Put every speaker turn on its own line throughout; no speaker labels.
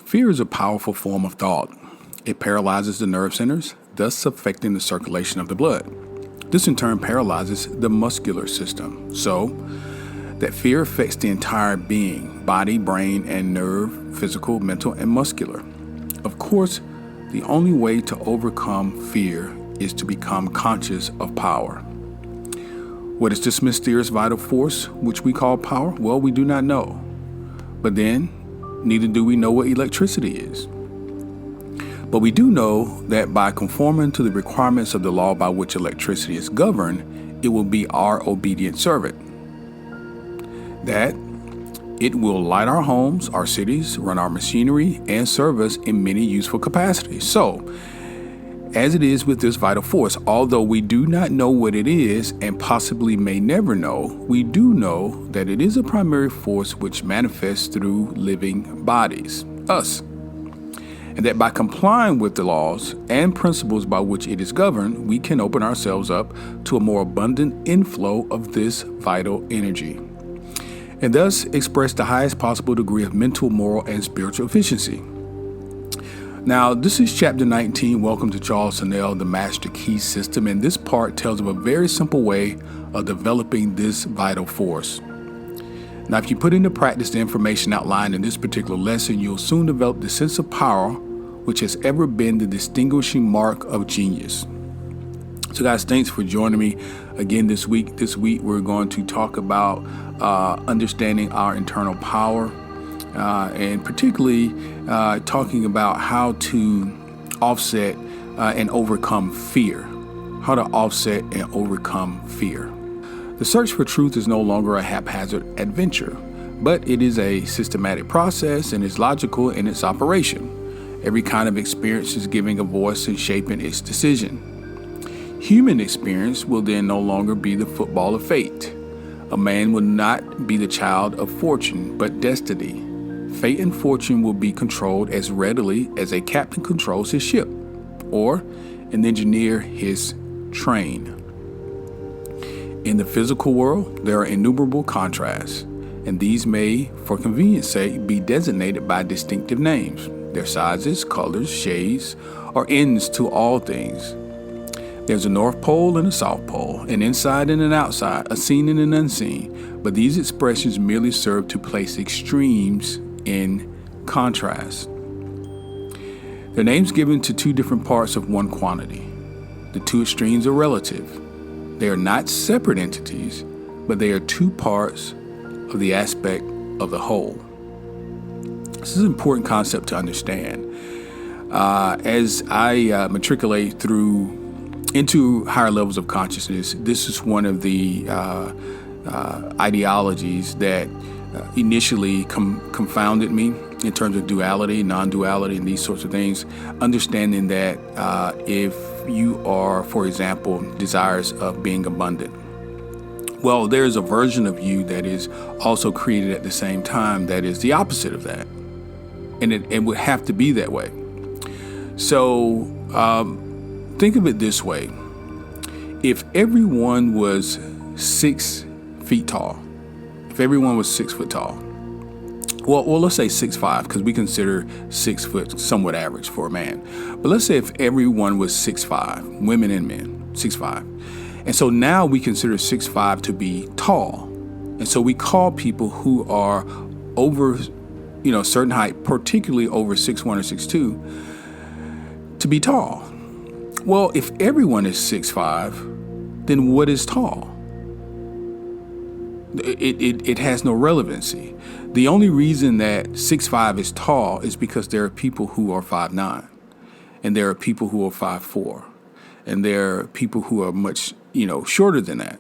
Fear is a powerful form of thought. It paralyzes the nerve centers, thus affecting the circulation of the blood. This in turn paralyzes the muscular system, so that fear affects the entire being, body, brain, and nerve, physical, mental, and muscular. Of course, the only way to overcome fear is to become conscious of power. What is this mysterious vital force which we call power? Well, we do not know. But then, neither do we know what electricity is. But we do know that by conforming to the requirements of the law by which electricity is governed, it will be our obedient servant. That it will light our homes, our cities, run our machinery, and serve us in many useful capacities. So, as it is with this vital force, although we do not know what it is and possibly may never know, we do know that it is a primary force which manifests through living bodies, us. And that by complying with the laws and principles by which it is governed, we can open ourselves up to a more abundant inflow of this vital energy, and thus express the highest possible degree of mental, moral, and spiritual efficiency. Now, this is chapter 19, Welcome to Charles Snell, the Master Key System, and this part tells of a very simple way of developing this vital force. Now, if you put into practice the information outlined in this particular lesson, you'll soon develop the sense of power which has ever been the distinguishing mark of genius. So guys, thanks for joining me again this week. This week, we're going to talk about understanding our internal power, and particularly talking about how to offset and overcome fear. How to offset and overcome fear. The search for truth is no longer a haphazard adventure, but it is a systematic process and is logical in its operation. Every kind of experience is giving a voice and shaping its decision. Human experience will then no longer be the football of fate. A man will not be the child of fortune, but destiny. Fate and fortune will be controlled as readily as a captain controls his ship, or an engineer his train. In the physical world, there are innumerable contrasts, and these may, for convenience sake, be designated by distinctive names. Their sizes, colors, shades, are ends to all things. There's a North Pole and a South Pole, an inside and an outside, a seen and an unseen, but these expressions merely serve to place extremes in contrast. They're names given to two different parts of one quantity. The two extremes are relative. They are not separate entities, but they are two parts of the aspect of the whole. This is an important concept to understand. As I matriculate into higher levels of consciousness, this is one of the ideologies that initially confounded me in terms of duality, non-duality, and these sorts of things. Understanding that if you are, for example, desirous of being abundant, well, there's a version of you that is also created at the same time that is the opposite of that. And it would have to be that way. So think of it this way. If everyone was 6 feet tall, if everyone was 6 foot tall, well, let's say 6'5", because we consider 6 foot somewhat average for a man. But let's say if everyone was 6'5", women and men, 6'5". And so now we consider 6'5" to be tall. And so we call people who are over, certain height, particularly over 6'1" or 6'2", to be tall. Well, if everyone is 6'5", then what is tall? It has no relevancy. The only reason that 6'5" is tall is because there are people who are 5'9", and there are people who are 5'4", and there are people who are much, shorter than that.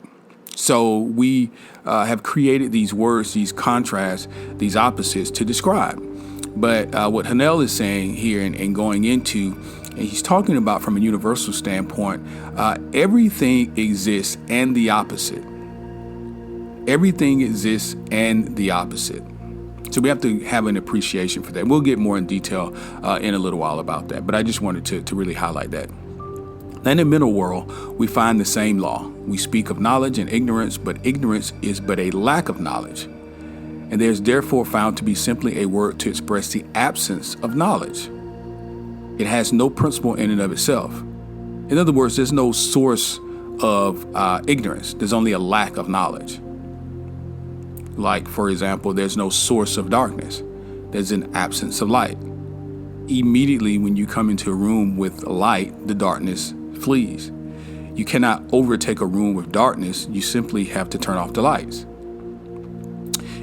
So we have created these words, these contrasts, these opposites to describe. But what Hanel is saying here and going into, and he's talking about from a universal standpoint, everything exists and the opposite. Everything exists and the opposite. So we have to have an appreciation for that. We'll get more in detail in a little while about that, but I just wanted to really highlight that. Now, in the mental world, we find the same law. We speak of knowledge and ignorance, but ignorance is but a lack of knowledge. and there's therefore found to be simply a word to express the absence of knowledge. It has no principle in and of itself. In other words, there's no source of ignorance. There's only a lack of knowledge. Like, for example, there's no source of darkness. There's an absence of light. Immediately when you come into a room with light, the darkness flees. You cannot overtake a room with darkness. You simply have to turn off the lights.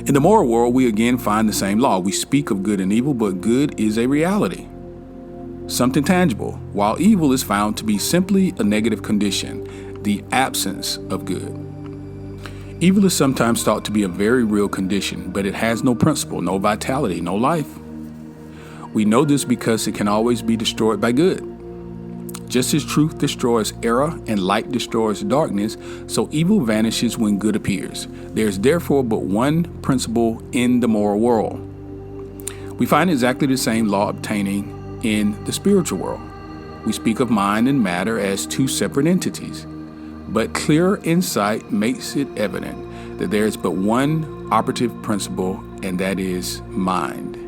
In the moral world, we again find the same law. We speak of good and evil, but good is a reality, something tangible, while evil is found to be simply a negative condition, the absence of good. Evil is sometimes thought to be a very real condition, but it has no principle, no vitality, no life. We know this because it can always be destroyed by good. Just as truth destroys error and light destroys darkness, so evil vanishes when good appears. There is therefore but one principle in the moral world. We find exactly the same law obtaining in the spiritual world. We speak of mind and matter as two separate entities, but clear insight makes it evident that there is but one operative principle, and that is mind.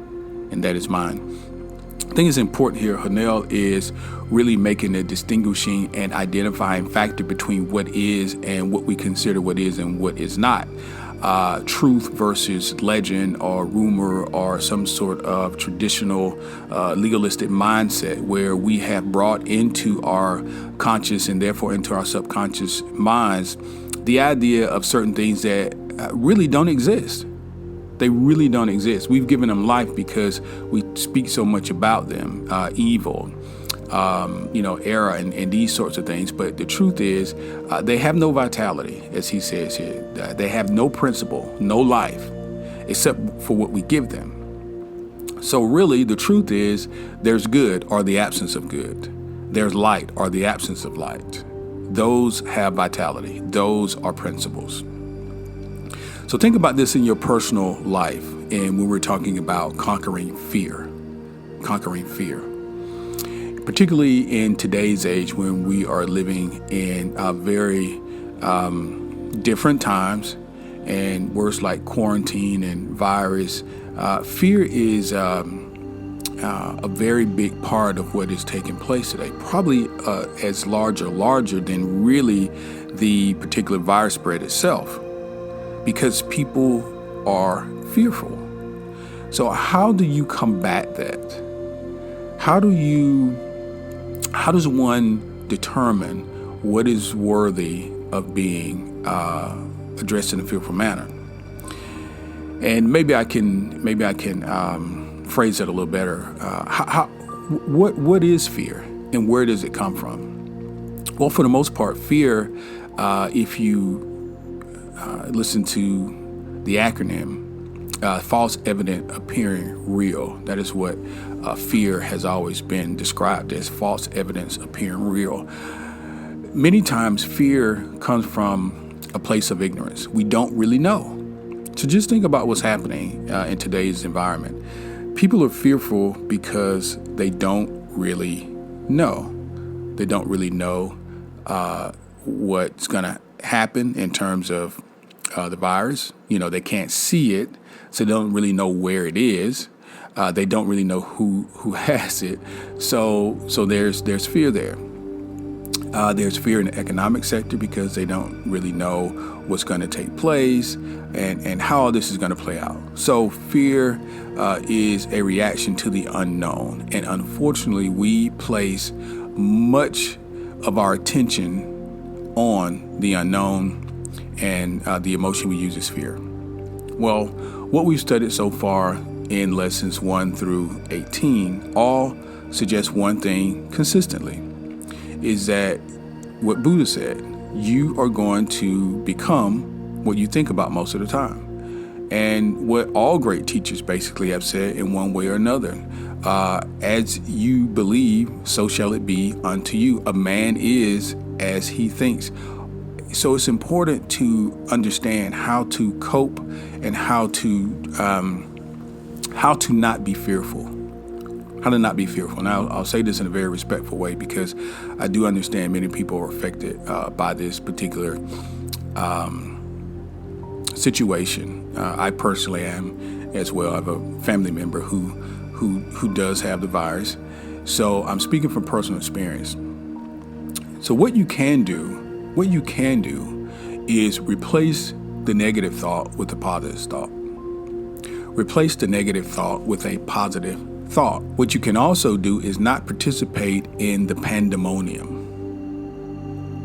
I think it's important here, Hanel is really making a distinguishing and identifying factor between what is and what we consider what is and what is not. Truth versus legend or rumor or some sort of traditional legalistic mindset where we have brought into our conscious and therefore into our subconscious minds the idea of certain things that really don't exist. They really don't exist. We've given them life because we speak so much about them, evil, error, and these sorts of things. But the truth is, they have no vitality, as he says here. They have no principle, no life, except for what we give them. So really, the truth is, there's good or the absence of good. There's light or the absence of light. Those have vitality. Those are principles. So think about this in your personal life, and when we're talking about conquering fear, particularly in today's age when we are living in very different times and words like quarantine and virus. Fear is a very big part of what is taking place today, probably as larger than really the particular virus spread itself, because people are fearful. So how do you combat that? How does one determine what is worthy of being addressed in a fearful manner? And maybe I can phrase it a little better. What is fear, and where does it come from? Well, for the most part, fear, if you listen to the acronym, false evidence appearing real. That is what fear has always been described as, false evidence appearing real. Many times fear comes from a place of ignorance. We don't really know. So just think about what's happening in today's environment. People are fearful because they don't really know. They don't really know what's going to happen in terms of the virus. They can't see it, so they don't really know where it is. They don't really know who has it. So there's fear there. There's fear in the economic sector because they don't really know what's going to take place and how all this is going to play out. So fear is a reaction to the unknown. And unfortunately, we place much of our attention on the unknown, and the emotion we use is fear. Well, what we've studied so far in lessons 1 through 18 all suggest one thing consistently, is that what Buddha said, you are going to become what you think about most of the time. And what all great teachers basically have said in one way or another, as you believe, so shall it be unto you. A man is as he thinks. So it's important to understand how to cope and how to not be fearful. How to not be fearful. Now, I'll say this in a very respectful way because I do understand many people are affected by this particular situation. I personally am as well. I have a family member who does have the virus. So I'm speaking from personal experience. So what you can do is replace the negative thought with a positive thought. Replace the negative thought with a positive thought. What you can also do is not participate in the pandemonium.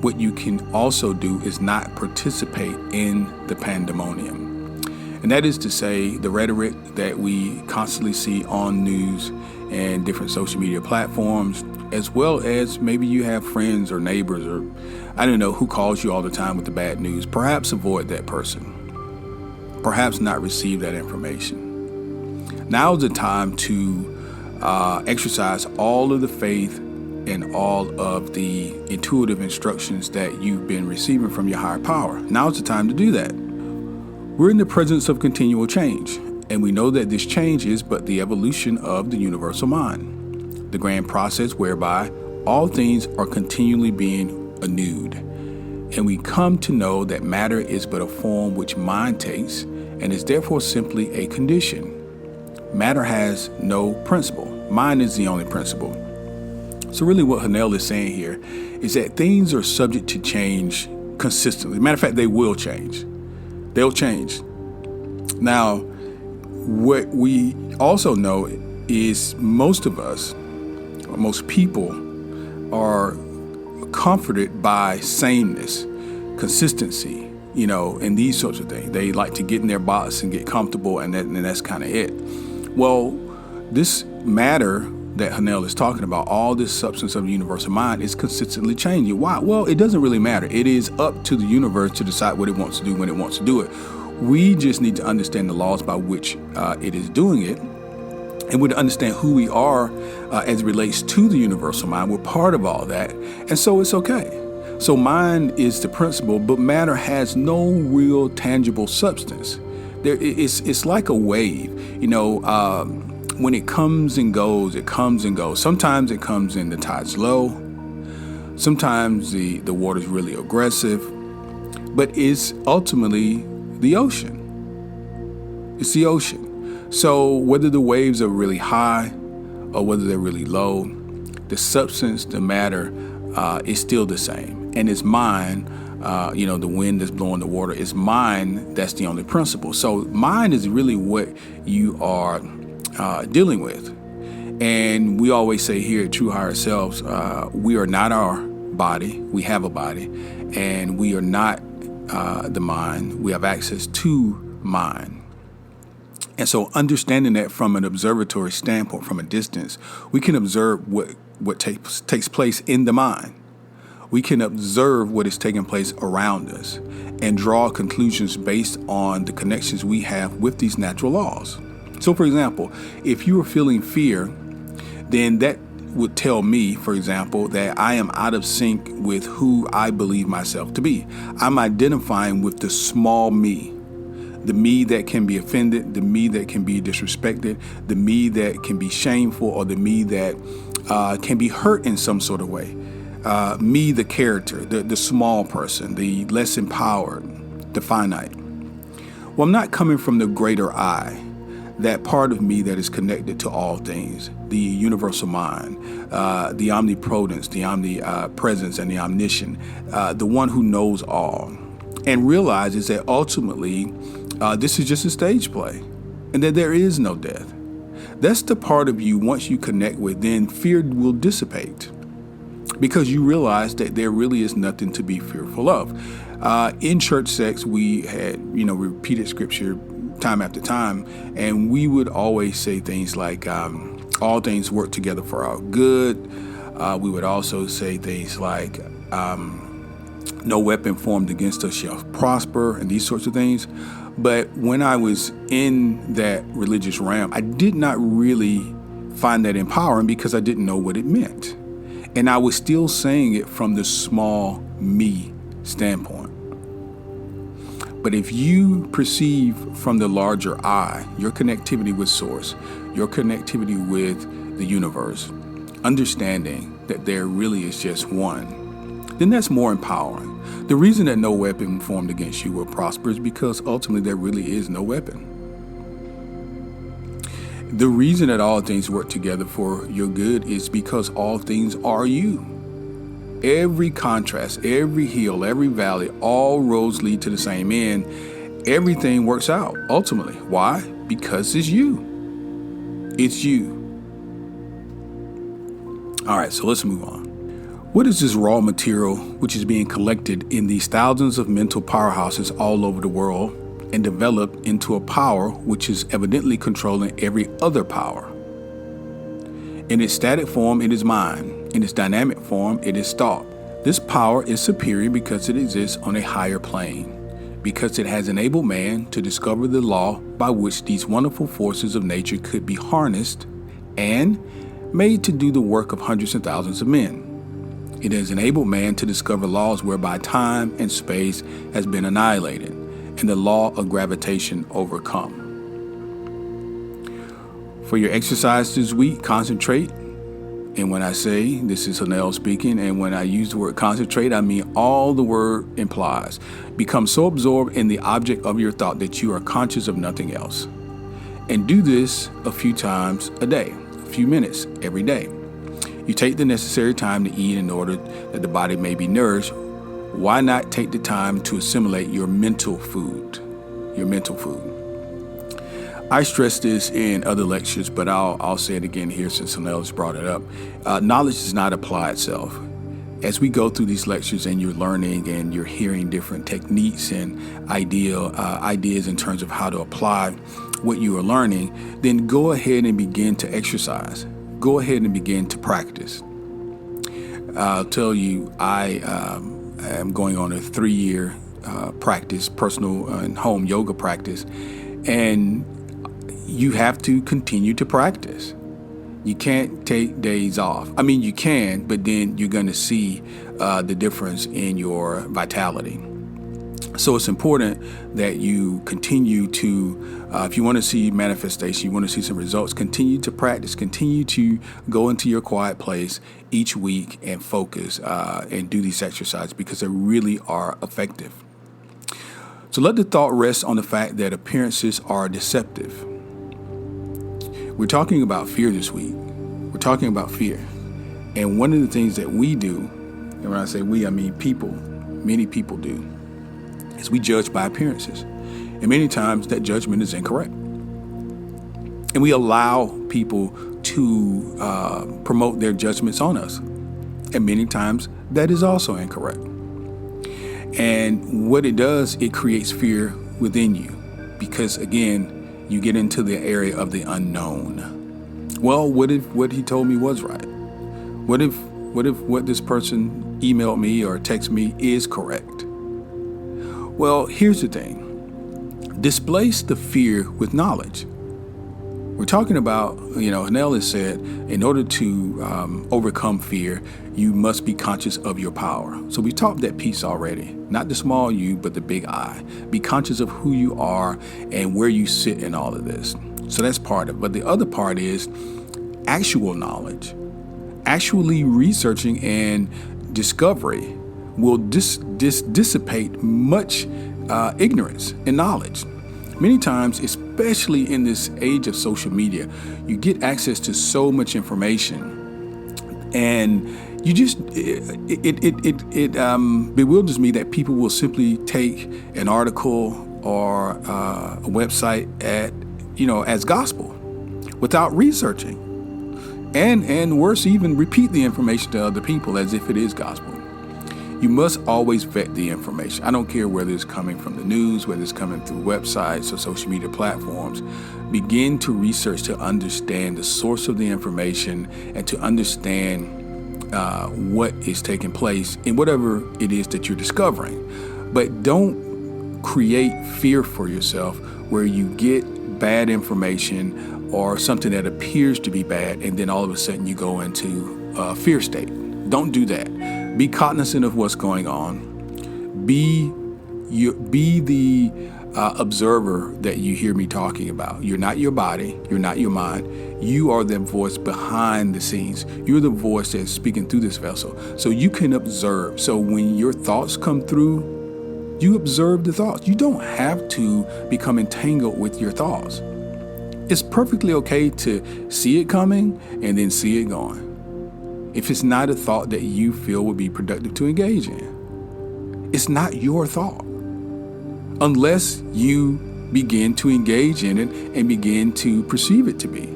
What you can also do is not participate in the pandemonium. And that is to say, the rhetoric that we constantly see on news and different social media platforms, as well as maybe you have friends or neighbors or I don't know who calls you all the time with the bad news. Perhaps avoid that person. Perhaps not receive that information. Now is the time to exercise all of the faith and all of the intuitive instructions that you've been receiving from your higher power. Now is the time to do that. We're in the presence of continual change, and we know that this change is but the evolution of the universal mind, the grand process whereby all things are continually being renewed. And we come to know that matter is but a form which mind takes and is therefore simply a condition. Matter has no principle. Mind is the only principle. So really what Hanel is saying here is that things are subject to change consistently. Matter of fact, they will change. They'll change. Now, what we also know is most of us, or most people, are comforted by sameness, consistency, and these sorts of things. They like to get in their box and get comfortable, and that's kind of it. Well, this matter that Hanel is talking about, all this substance of the universal mind, is consistently changing. Why? Well, it doesn't really matter. It is up to the universe to decide what it wants to do when it wants to do it. We just need to understand the laws by which it is doing it, and we understand who we are as it relates to the universal mind. We're part of all that, and so it's okay. So mind is the principle, but matter has no real tangible substance. It's like a wave, when it comes and goes, it comes and goes. Sometimes it comes in, the tide's low. Sometimes the water's really aggressive, but it's ultimately the ocean. It's the ocean. So whether the waves are really high or whether they're really low, the substance, the matter, is still the same. And it's mind, the wind that's blowing the water, it's mind that's the only principle. So mind is really what you are dealing with. And we always say here at True Higher Selves, we are not our body. We have a body, and we are not the mind. We have access to mind. And so understanding that from an observatory standpoint, from a distance, we can observe what takes place in the mind. We can observe what is taking place around us and draw conclusions based on the connections we have with these natural laws. So, for example, if you are feeling fear, then that would tell me, for example, that I am out of sync with who I believe myself to be. I'm identifying with the small me, the me that can be offended, the me that can be disrespected, the me that can be shameful, or the me that can be hurt in some sort of way. Me, the character, the small person, the less empowered, the finite. Well, I'm not coming from the greater I, that part of me that is connected to all things, the universal mind, the omnipotence, the omnipresence, and the omniscient, the one who knows all, and realizes that ultimately this is just a stage play and that there is no death. That's the part of you, once you connect with, then fear will dissipate, because you realize that there really is nothing to be fearful of. In church sex, we had, repeated scripture time after time, and we would always say things like, all things work together for our good. We would also say things like, no weapon formed against us shall prosper, and these sorts of things. But when I was in that religious realm, I did not really find that empowering because I didn't know what it meant. And I was still saying it from the small me standpoint. But if you perceive from the larger I, your connectivity with Source, your connectivity with the universe, understanding that there really is just one, then that's more empowering. The reason that no weapon formed against you will prosper is because ultimately there really is no weapon. The reason that all things work together for your good is because all things are you. Every contrast, every hill, every valley, all roads lead to the same end. Everything works out ultimately. Why? Because it's you. It's you. All right, so let's move on. What is this raw material which is being collected in these thousands of mental powerhouses all over the world and developed into a power which is evidently controlling every other power? In its static form, it is mind. In its dynamic form, it is thought. This power is superior because it exists on a higher plane, because it has enabled man to discover the law by which these wonderful forces of nature could be harnessed and made to do the work of hundreds and thousands of men. It has enabled man to discover laws whereby time and space has been annihilated and the law of gravitation overcome. For your exercise this week, concentrate. And when I say, this is Hanel speaking, and when I use the word concentrate, I mean all the word implies. Become so absorbed in the object of your thought that you are conscious of nothing else. And do this a few times a day, a few minutes every day. You take the necessary time to eat in order that the body may be nourished. Why not take the time to assimilate your mental food? Your mental food. I stress this in other lectures, but I'll say it again here since someone else brought it up. Knowledge does not apply itself. As we go through these lectures and you're learning and you're hearing different techniques and ideas in terms of how to apply what you are learning, then go ahead and begin to exercise. Go ahead and begin to practice. I'll tell you, I am going on a 3-year practice, personal and home yoga practice, and you have to continue to practice. You can't take days off. I mean, you can, but then you're going to see the difference in your vitality. So it's important that you continue to, if you want to see manifestation, you want to see some results, continue to practice, continue to go into your quiet place each week and focus and do these exercises because they really are effective. So let the thought rest on the fact that appearances are deceptive. We're talking about fear this week. We're talking about fear. And one of the things that we do, and when I say we, I mean people, many people do, is we judge by appearances. And many times that judgment is incorrect. And we allow people to promote their judgments on us. And many times that is also incorrect. And what it does, it creates fear within you. Because again, you get into the area of the unknown. Well, what if what he told me was right? What if what this person emailed me or texted me is correct? Well, here's the thing. Displace the fear with knowledge. We're talking about, Hanel has said, in order to overcome fear, you must be conscious of your power. So we talked that piece already. Not the small you, but the big I. Be conscious of who you are and where you sit in all of this. So that's part of it. But the other part is actual knowledge. Actually researching and discovery will dissipate much ignorance and knowledge. Many times, especially in this age of social media, you get access to so much information, and you just it bewilders me that people will simply take an article or a website as gospel without researching, and worse, even repeat the information to other people as if it is gospel. You must always vet the information. I don't care whether it's coming from the news, whether it's coming through websites or social media platforms. Begin to research to understand the source of the information and to understand what is taking place in whatever it is that you're discovering. But don't create fear for yourself where you get bad information or something that appears to be bad, and then all of a sudden you go into a fear state. Don't do that. Be cognizant of what's going on. Be the observer that you hear me talking about. You're not your body. You're not your mind. You are the voice behind the scenes. You're the voice that's speaking through this vessel. So you can observe. So when your thoughts come through, you observe the thoughts. You don't have to become entangled with your thoughts. It's perfectly okay to see it coming and then see it going. If it's not a thought that you feel would be productive to engage in, it's not your thought. Unless you begin to engage in it and begin to perceive it to be.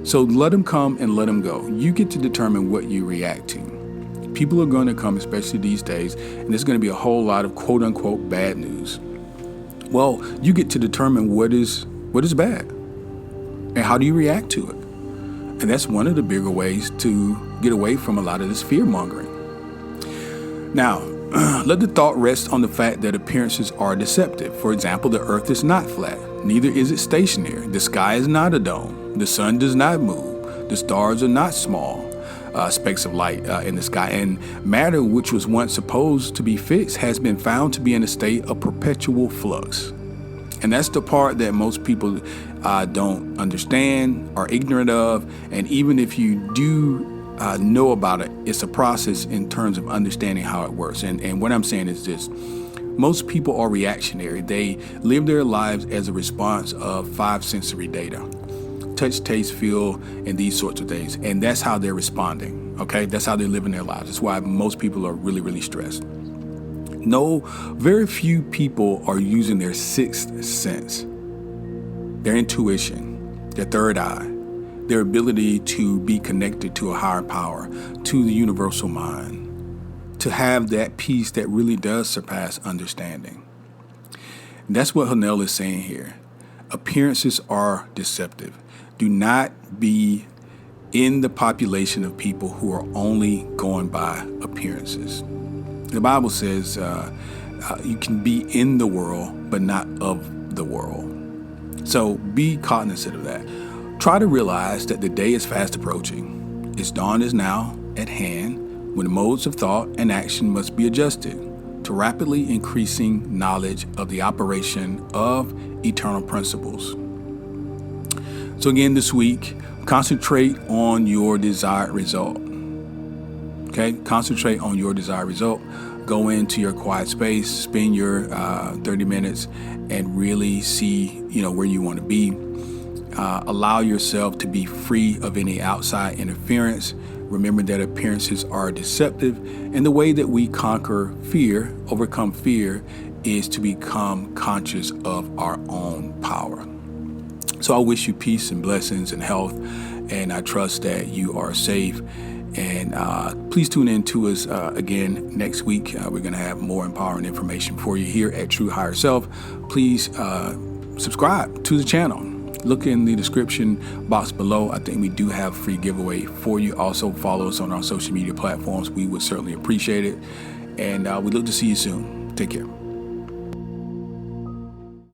So let them come and let them go. You get to determine what you react to. People are going to come, especially these days, and there's going to be a whole lot of quote unquote bad news. Well, you get to determine what is bad and how do you react to it. And that's one of the bigger ways to get away from a lot of this fear mongering. Now, let the thought rest on the fact that appearances are deceptive. For example, the earth is not flat, neither is it stationary. The sky is not a dome. The sun does not move. The stars are not small specks of light in the sky. And matter, which was once supposed to be fixed, has been found to be in a state of perpetual flux. And that's the part that most people don't understand, are ignorant of. And even if you do know about it, it's a process in terms of understanding how it works. And what I'm saying is this: most people are reactionary. They live their lives as a response of 5 sensory data: touch, taste, feel, and these sorts of things. And that's how they're responding. Okay, that's how they're living their lives. That's why most people are really, really stressed. No, very few people are using their sixth sense, their intuition, their third eye, their ability to be connected to a higher power, to the universal mind, to have that peace that really does surpass understanding. And that's what Hanel is saying here. Appearances are deceptive. Do not be in the population of people who are only going by appearances. The Bible says you can be in the world, but not of the world. So be cognizant of that. Try to realize that the day is fast approaching. Its dawn is now at hand, when the modes of thought and action must be adjusted to rapidly increasing knowledge of the operation of eternal principles. So again, this week, concentrate on your desired result. Okay, concentrate on your desired result. Go into your quiet space, spend your 30 minutes, and really see, where you want to be. Allow yourself to be free of any outside interference. Remember that appearances are deceptive, and the way that we overcome fear, is to become conscious of our own power. So I wish you peace and blessings and health, and I trust that you are safe. And please tune in to us again next week. We're going to have more empowering information for you here at True Higher Self. Please subscribe to the channel. Look in the description box below. I think we do have a free giveaway for you. Also follow us on our social media platforms. We would certainly appreciate it. And we look to see you soon. Take care.